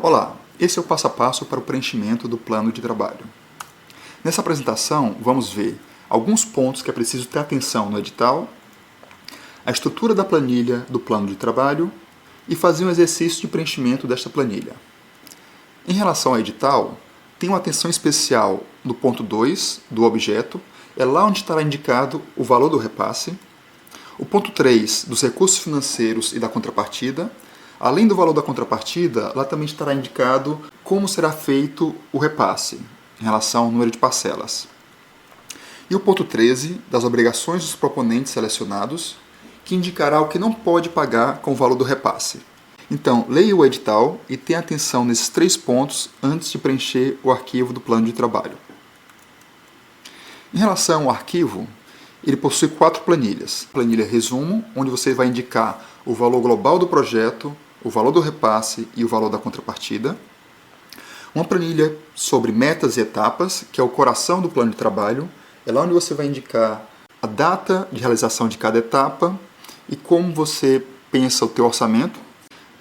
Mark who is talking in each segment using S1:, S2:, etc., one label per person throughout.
S1: Olá, esse é o passo a passo para o preenchimento do plano de trabalho. Nessa apresentação, vamos ver alguns pontos que é preciso ter atenção no edital, a estrutura da planilha do plano de trabalho e fazer um exercício de preenchimento desta planilha. Em relação ao edital, tenha uma atenção especial no ponto 2 do objeto, é lá onde estará indicado o valor do repasse, o ponto 3 dos recursos financeiros e da contrapartida. Além do valor da contrapartida, lá também estará indicado como será feito o repasse, em relação ao número de parcelas. E o ponto 13, das obrigações dos proponentes selecionados, que indicará o que não pode pagar com o valor do repasse. Então, leia o edital e tenha atenção nesses 3 pontos antes de preencher o arquivo do plano de trabalho. Em relação ao arquivo, ele possui 4 planilhas. Planilha resumo, onde você vai indicar o valor global do projeto, o valor do repasse e o valor da contrapartida. Uma planilha sobre metas e etapas, que é o coração do plano de trabalho. É lá onde você vai indicar a data de realização de cada etapa e como você pensa o teu orçamento.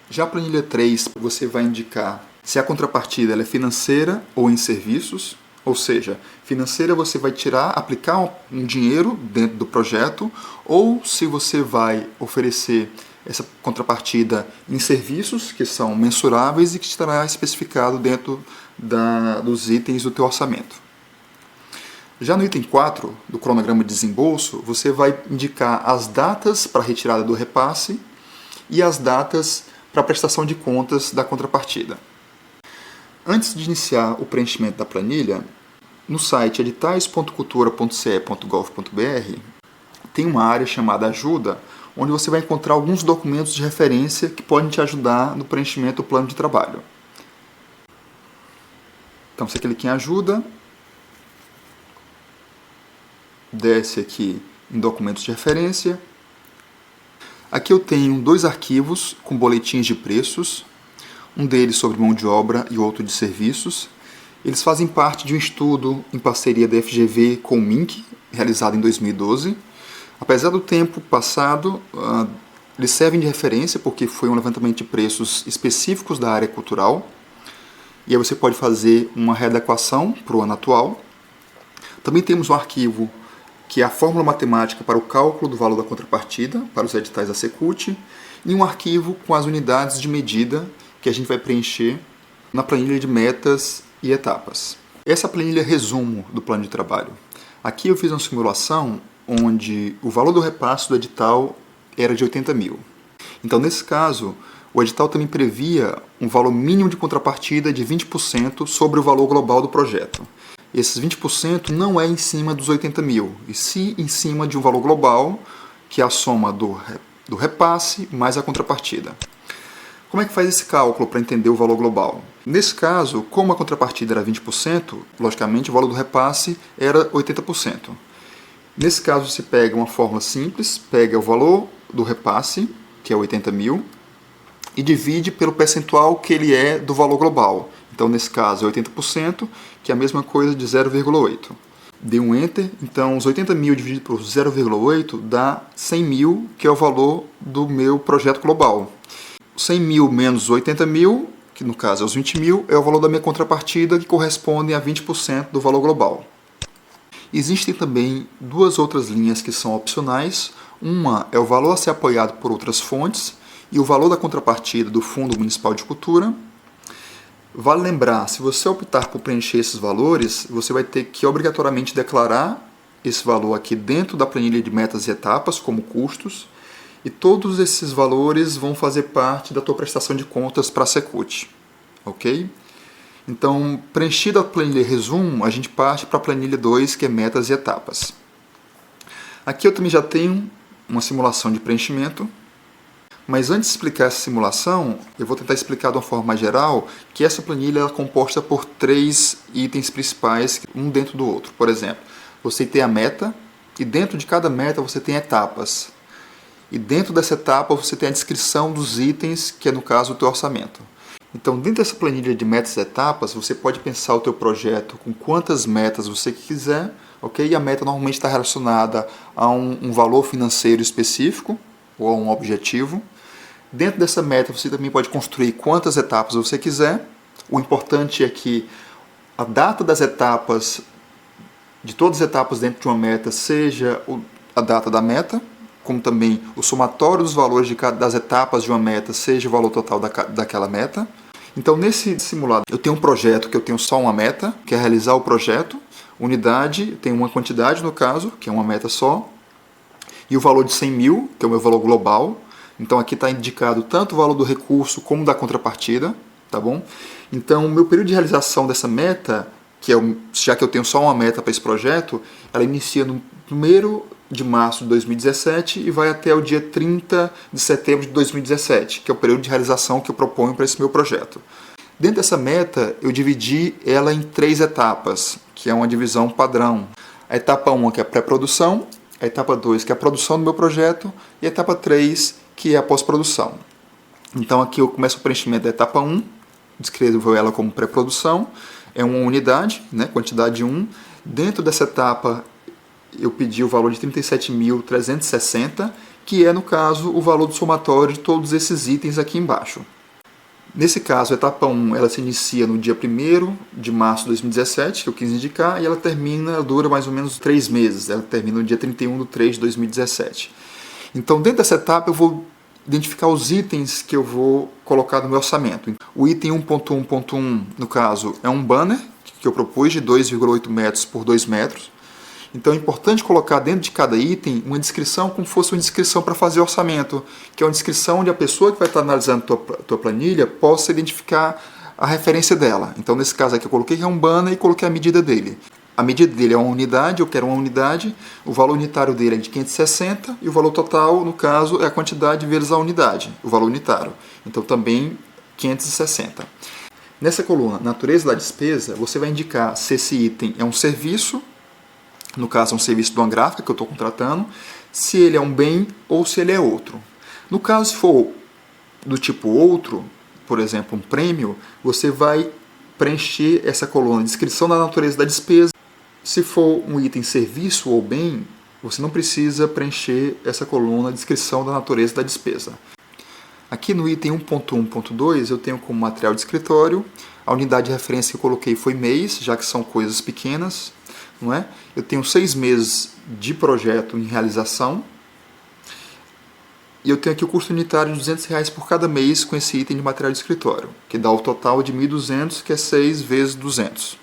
S1: Já a planilha 3, você vai indicar se a contrapartida ela é financeira ou em serviços. Ou seja, financeira você vai aplicar um dinheiro dentro do projeto, ou se você vai oferecer essa contrapartida em serviços que são mensuráveis e que estará especificado dentro dos itens do teu orçamento. Já no item 4 do cronograma de desembolso, você vai indicar as datas para a retirada do repasse e as datas para a prestação de contas da contrapartida. Antes de iniciar o preenchimento da planilha, no site editais.cultura.ce.gov.br tem uma área chamada Ajuda, onde você vai encontrar alguns documentos de referência que podem te ajudar no preenchimento do plano de trabalho. Então você clica em Ajuda, desce aqui em Documentos de Referência. Aqui eu tenho 2 arquivos com boletins de preços, um deles sobre mão de obra e outro de serviços. Eles fazem parte de um estudo em parceria da FGV com o MINC, realizado em 2012. Apesar do tempo passado, eles servem de referência porque foi um levantamento de preços específicos da área cultural. E aí você pode fazer uma readequação para o ano atual. Também temos um arquivo que é a fórmula matemática para o cálculo do valor da contrapartida para os editais da Secult e um arquivo com as unidades de medida que a gente vai preencher na planilha de metas e etapas. Essa planilha é resumo do plano de trabalho. Aqui eu fiz uma simulação onde o valor do repasse do edital era de 80 mil. Então, nesse caso, o edital também previa um valor mínimo de contrapartida de 20% sobre o valor global do projeto. Esses 20% não é em cima dos 80 mil, e sim em cima de um valor global, que é a soma do repasse mais a contrapartida. Como é que faz esse cálculo para entender o valor global? Nesse caso, como a contrapartida era 20%, logicamente o valor do repasse era 80%. Nesse caso, você pega uma fórmula simples, pega o valor do repasse, que é 80 mil, e divide pelo percentual que ele é do valor global. Então, nesse caso, é 80%, que é a mesma coisa de 0,8. Dei um Enter, então os 80 mil dividido por 0,8 dá 100 mil, que é o valor do meu projeto global. 100 mil menos 80 mil, que no caso é os 20 mil, é o valor da minha contrapartida, que corresponde a 20% do valor global. Existem também 2 outras linhas que são opcionais. Uma é o valor a ser apoiado por outras fontes e o valor da contrapartida do Fundo Municipal de Cultura. Vale lembrar, se você optar por preencher esses valores, você vai ter que obrigatoriamente declarar esse valor aqui dentro da planilha de metas e etapas como custos, e todos esses valores vão fazer parte da tua prestação de contas para a Secult, ok? Então, preenchida a planilha resumo, a gente parte para a planilha 2, que é metas e etapas. Aqui eu também já tenho uma simulação de preenchimento, mas antes de explicar essa simulação, eu vou tentar explicar de uma forma mais geral que essa planilha é composta por 3 itens principais, um dentro do outro. Por exemplo, você tem a meta, e dentro de cada meta você tem etapas. E dentro dessa etapa você tem a descrição dos itens, que é no caso o teu orçamento. Então, dentro dessa planilha de metas e etapas, você pode pensar o teu projeto com quantas metas você quiser, ok? E a meta normalmente está relacionada a um valor financeiro específico, ou a um objetivo. Dentro dessa meta você também pode construir quantas etapas você quiser, O importante é que a data das etapas, de todas as etapas dentro de uma meta, seja a data da meta, como também o somatório dos valores das etapas de uma meta, seja o valor total daquela meta. Então, nesse simulado, eu tenho um projeto que eu tenho só uma meta, que é realizar o projeto, unidade, tem uma quantidade no caso, que é uma meta só, e o valor de 100 mil, que é o meu valor global. Então, aqui está indicado tanto o valor do recurso como da contrapartida, tá bom? Então, o meu período de realização dessa meta, já que eu tenho só uma meta para esse projeto, ela inicia no 1º de março de 2017 e vai até o dia 30 de setembro de 2017, que é o período de realização que eu proponho para esse meu projeto. Dentro dessa meta, eu dividi ela em 3 etapas, que é uma divisão padrão. A etapa 1, que é a pré-produção, a etapa 2, que é a produção do meu projeto, e a etapa 3, que é a pós-produção. Então aqui eu começo o preenchimento da etapa 1, descrevo ela como pré-produção, é uma unidade, né, quantidade 1. Dentro dessa etapa eu pedi o valor de 37.360, que é, no caso, o valor do somatório de todos esses itens aqui embaixo. Nesse caso, a etapa 1 ela se inicia no dia 1º de março de 2017, que eu quis indicar, e ela dura mais ou menos 3 meses, ela termina no dia 31 de 3 de 2017. Então, dentro dessa etapa, eu vou identificar os itens que eu vou colocar no meu orçamento. O item 1.1.1, no caso, é um banner que eu propus de 2,8 metros por 2 metros. Então é importante colocar dentro de cada item uma descrição como se fosse uma descrição para fazer orçamento, que é uma descrição onde a pessoa que vai estar analisando a tua planilha possa identificar a referência dela. Então nesse caso aqui eu coloquei que é um banner e coloquei a medida dele. A medida dele é uma unidade, eu quero uma unidade, o valor unitário dele é de 560 e o valor total, no caso, é a quantidade vezes a unidade, o valor unitário. Então também 560. Nessa coluna, natureza da despesa, você vai indicar se esse item é um serviço, no caso é um serviço de uma gráfica que eu estou contratando, se ele é um bem ou se ele é outro. No caso, se for do tipo outro, por exemplo, um prêmio, você vai preencher essa coluna, descrição da natureza da despesa. Se for um item serviço ou bem, você não precisa preencher essa coluna, descrição da natureza da despesa. Aqui no item 1.1.2 eu tenho como material de escritório, a unidade de referência que eu coloquei foi mês, já que são coisas pequenas, não é? Eu tenho 6 meses de projeto em realização e eu tenho aqui o custo unitário de R$200 por cada mês com esse item de material de escritório, que dá o total de 1.200, que é 6 vezes 200.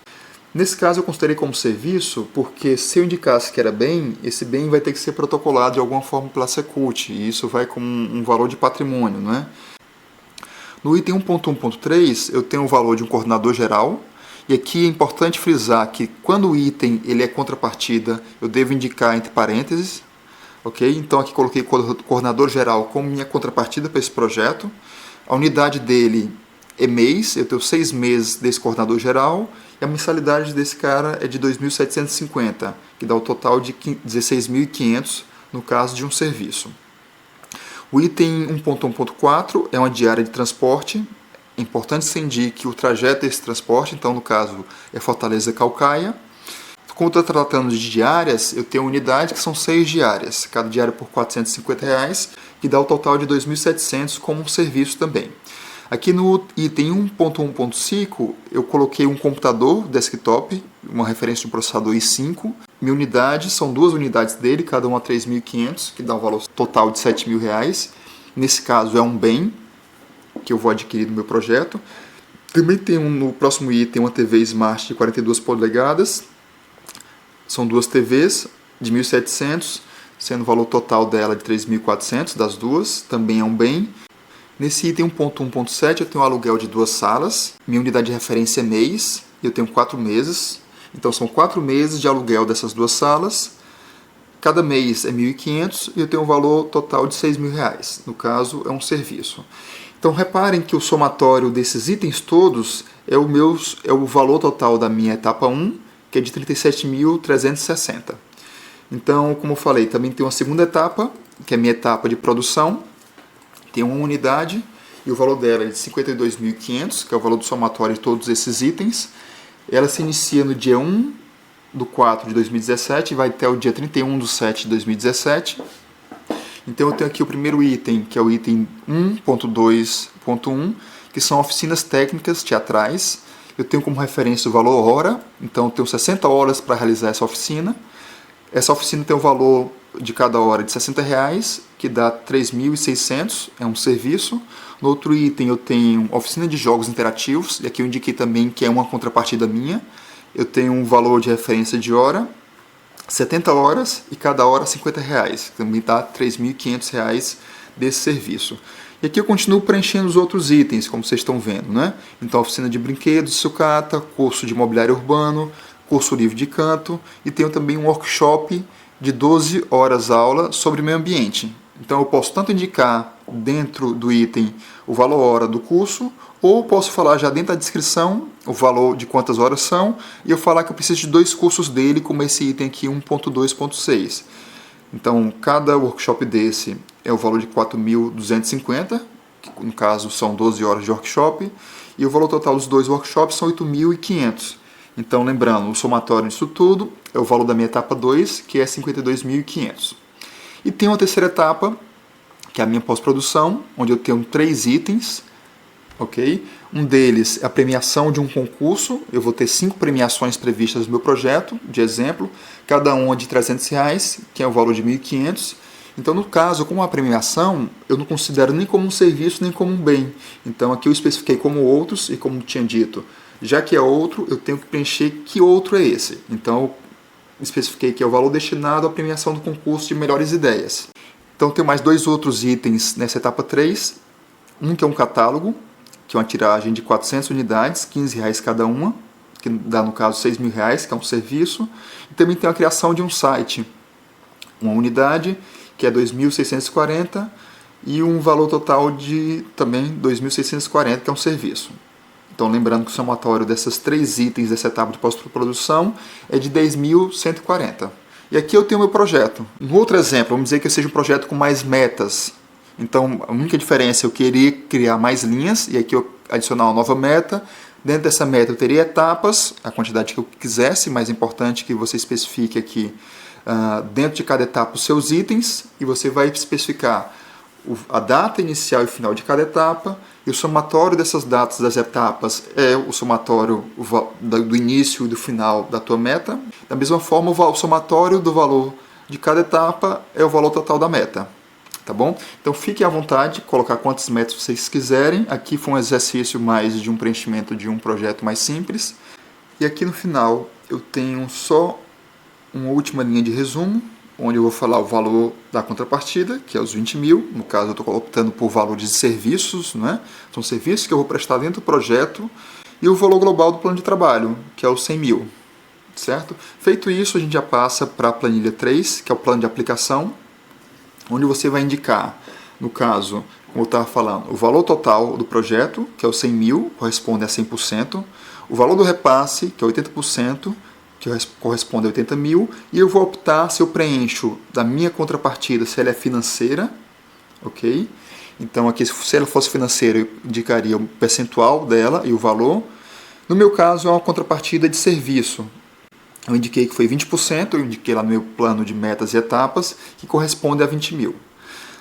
S1: Nesse caso eu considerei como serviço porque se eu indicasse que era bem, esse bem vai ter que ser protocolado de alguma forma pela Secult e isso vai como um valor de patrimônio, não é? No item 1.1.3 eu tenho o valor de um coordenador geral e aqui é importante frisar que quando o item ele é contrapartida eu devo indicar entre parênteses, ok? Então aqui coloquei coordenador geral como minha contrapartida para esse projeto. A unidade dele é mês, eu tenho 6 meses desse coordenador geral e a mensalidade desse cara é de 2.750, que dá o total de 16.500 no caso de um serviço. O item 1.1.4 é uma diária de transporte. É importante que você indique o trajeto desse transporte, então no caso é Fortaleza-Caucaia. Como estou tratando de diárias, eu tenho unidade que são 6 diárias, cada diária por R$450, que dá o total de 2.700 como um serviço também. Aqui no item 1.1.5 eu coloquei um computador desktop, uma referência de um processador i5. Minha unidade, são 2 unidades dele, cada uma 3.500, que dá um valor total de R$7.000. Nesse caso é um bem que eu vou adquirir no meu projeto. Também tem no próximo item uma TV Smart de 42 polegadas. São 2 TVs de 1.700, sendo o valor total dela de 3.400 das duas, também é um bem. Nesse item 1.1.7 eu tenho um aluguel de 2 salas, minha unidade de referência é mês, e eu tenho 4 meses, então são 4 meses de aluguel dessas 2 salas, cada mês é 1.500 e eu tenho um valor total de R$6.000, no caso é um serviço. Então reparem que o somatório desses itens todos é o valor total da minha etapa 1, que é de 37.360. Então, como eu falei, também tem uma segunda etapa, que é a minha etapa de produção, tem uma unidade e o valor dela é de 52.500, que é o valor do somatório de todos esses itens. Ela se inicia no dia 1 de 4 de 2017 e vai até o dia 31 de 7 de 2017. Então eu tenho aqui o primeiro item, que é o item 1.2.1, que são oficinas técnicas teatrais. Eu tenho como referência o valor hora, então eu tenho 60 horas para realizar essa oficina. Essa oficina tem o valor de cada hora de R$60, que dá 3.600, é um serviço. No outro item eu tenho oficina de jogos interativos, e aqui eu indiquei também que é uma contrapartida minha. Eu tenho um valor de referência de hora, 70 horas, e cada hora R$50, também dá R$3.500 desse serviço. E aqui eu continuo preenchendo os outros itens, como vocês estão vendo, né? Então, oficina de brinquedos, sucata, curso de mobiliário urbano, curso livre de canto, e tenho também um workshop de 12 horas aula sobre meio ambiente. Então eu posso tanto indicar dentro do item o valor hora do curso, ou posso falar já dentro da descrição o valor de quantas horas são, e eu falar que eu preciso de 2 cursos dele, como esse item aqui 1.2.6. Então cada workshop desse é o valor de 4.250, que no caso são 12 horas de workshop, e o valor total dos 2 workshops são 8.500. Então, lembrando, o somatório disso tudo é o valor da minha etapa 2, que é 52.500. E tem uma terceira etapa, que é a minha pós-produção, onde eu tenho 3 itens, ok? Um deles é a premiação de um concurso. Eu vou ter 5 premiações previstas no meu projeto, de exemplo, cada uma de R$300, que é o valor de 1.500. Então, no caso, como uma premiação, eu não considero nem como um serviço, nem como um bem. Então, aqui eu especifiquei como outros, e como tinha dito, já que é outro, eu tenho que preencher que outro é esse. Então, eu especifiquei que é o valor destinado à premiação do concurso de melhores ideias. Então, tem mais 2 outros itens nessa etapa 3. Um que é um catálogo, que é uma tiragem de 400 unidades, R$15 cada uma, que dá, no caso, R$6.000, que é um serviço. E também tem a criação de um site, uma unidade, que é 2.640, e um valor total de também 2.640, que é um serviço. Então, lembrando que o somatório desses 3 itens dessa etapa de pós-produção é de 10.140. E aqui eu tenho o meu projeto. No outro exemplo, vamos dizer que seja um projeto com mais metas. Então, a única diferença é eu querer criar mais linhas, e aqui eu adicionar uma nova meta. Dentro dessa meta eu teria etapas, a quantidade que eu quisesse, mas é importante que você especifique aqui, dentro de cada etapa, os seus itens, e você vai especificar a data inicial e final de cada etapa, e o somatório dessas datas das etapas é o somatório do início e do final da tua meta. Da mesma forma, o somatório do valor de cada etapa é o valor total da meta. Tá bom? Então fiquem à vontade, colocar quantas metas vocês quiserem. Aqui foi um exercício mais de um preenchimento de um projeto mais simples. E aqui no final eu tenho só uma última linha de resumo, onde eu vou falar o valor da contrapartida, que é os 20.000. No caso, eu estou optando por valores de serviços, né? São serviços que eu vou prestar dentro do projeto. E o valor global do plano de trabalho, que é os 100.000. Certo? Feito isso, a gente já passa para a planilha 3, que é o plano de aplicação, onde você vai indicar, no caso, como eu estava falando, o valor total do projeto, que é os 100.000, corresponde a 100%, o valor do repasse, que é 80%, que corresponde a 80.000, e eu vou optar se eu preencho da minha contrapartida, se ela é financeira, ok? Então aqui, se ela fosse financeira, eu indicaria o percentual dela e o valor. No meu caso, é uma contrapartida de serviço. Eu indiquei que foi 20%, eu indiquei lá no meu plano de metas e etapas, que corresponde a 20.000.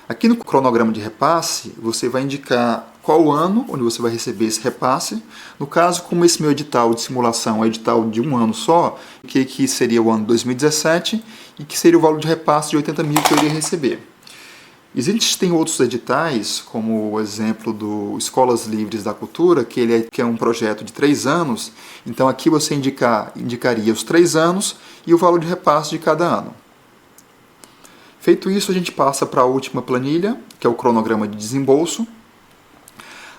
S1: Aqui no cronograma de repasse, você vai indicar qual o ano onde você vai receber esse repasse. No caso, como esse meu edital de simulação é um edital de um ano só, que seria o ano 2017 e que seria o valor de repasse de 80.000 que eu iria receber. Existem outros editais, como o exemplo do Escolas Livres da Cultura, que é um projeto de 3 anos. Então aqui você indicaria os 3 anos e o valor de repasse de cada ano. Feito isso, a gente passa para a última planilha, que é o cronograma de desembolso.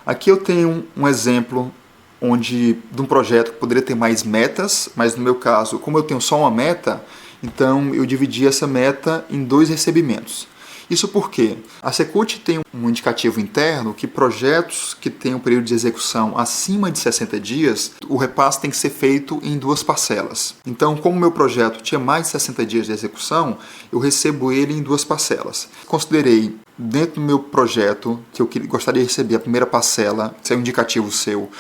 S1: Aqui eu tenho um exemplo de um projeto que poderia ter mais metas, mas no meu caso, como eu tenho só uma meta, então eu dividi essa meta em 2 recebimentos. Isso porque a Secult tem um indicativo interno que projetos que têm um período de execução acima de 60 dias, o repasse tem que ser feito em 2 parcelas. Então, como o meu projeto tinha mais de 60 dias de execução, eu recebo ele em 2 parcelas. Considerei, dentro do meu projeto, que eu gostaria de receber a primeira parcela, se é um indicativo seu,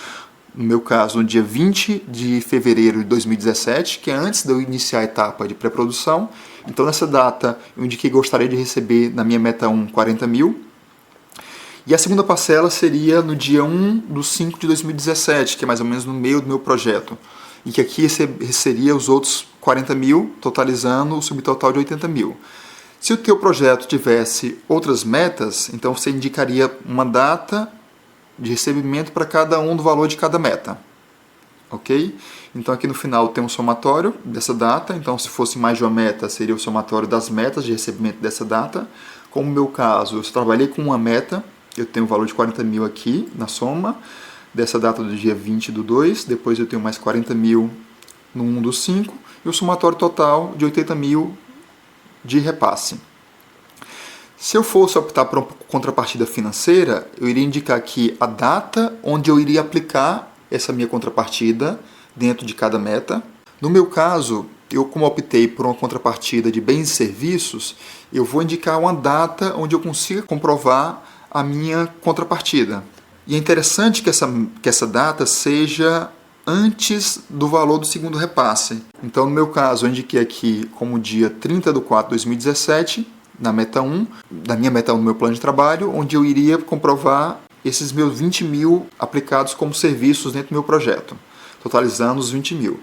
S1: no meu caso, no dia 20 de fevereiro de 2017, que é antes de eu iniciar a etapa de pré-produção. Então, nessa data, eu indiquei que gostaria de receber, na minha meta 1, 40.000. E a segunda parcela seria no dia 1/5/2017, que é mais ou menos no meio do meu projeto. E que aqui seria os outros 40 mil, totalizando o subtotal de 80 mil. Se o teu projeto tivesse outras metas, então você indicaria uma data de recebimento para cada um do valor de cada meta. Ok? Então aqui no final tem um somatório dessa data. Então se fosse mais de uma meta, seria o somatório das metas de recebimento dessa data. Como no meu caso, eu trabalhei com uma meta, eu tenho o valor de 40 mil aqui na soma, dessa data do dia 20/2, depois eu tenho mais 40 mil no 1/5, e o somatório total de 80 mil de repasse. Se eu fosse optar por uma contrapartida financeira, eu iria indicar aqui a data onde eu iria aplicar essa minha contrapartida dentro de cada meta. No meu caso, eu como optei por uma contrapartida de bens e serviços, eu vou indicar uma data onde eu consiga comprovar a minha contrapartida. E é interessante que essa data seja antes do valor do segundo repasse. Então, no meu caso, eu indiquei aqui como dia 30/4/2017, na meta 1, da minha meta 1 no meu plano de trabalho, onde eu iria comprovar esses meus 20 mil aplicados como serviços dentro do meu projeto, totalizando os 20 mil.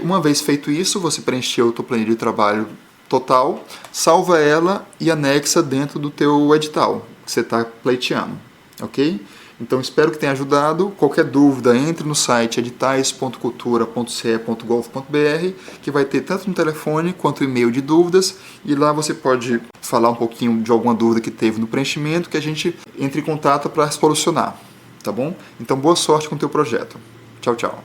S1: Uma vez feito isso, você preencheu a tua planilha de trabalho total, salva ela e anexa dentro do teu edital que você está pleiteando, ok? Então espero que tenha ajudado. Qualquer dúvida, entre no site editais.cultura.ce.gov.br, que vai ter tanto no telefone quanto e-mail de dúvidas, e lá você pode falar um pouquinho de alguma dúvida que teve no preenchimento, que a gente entre em contato para solucionar, tá bom? Então boa sorte com o teu projeto. Tchau, tchau.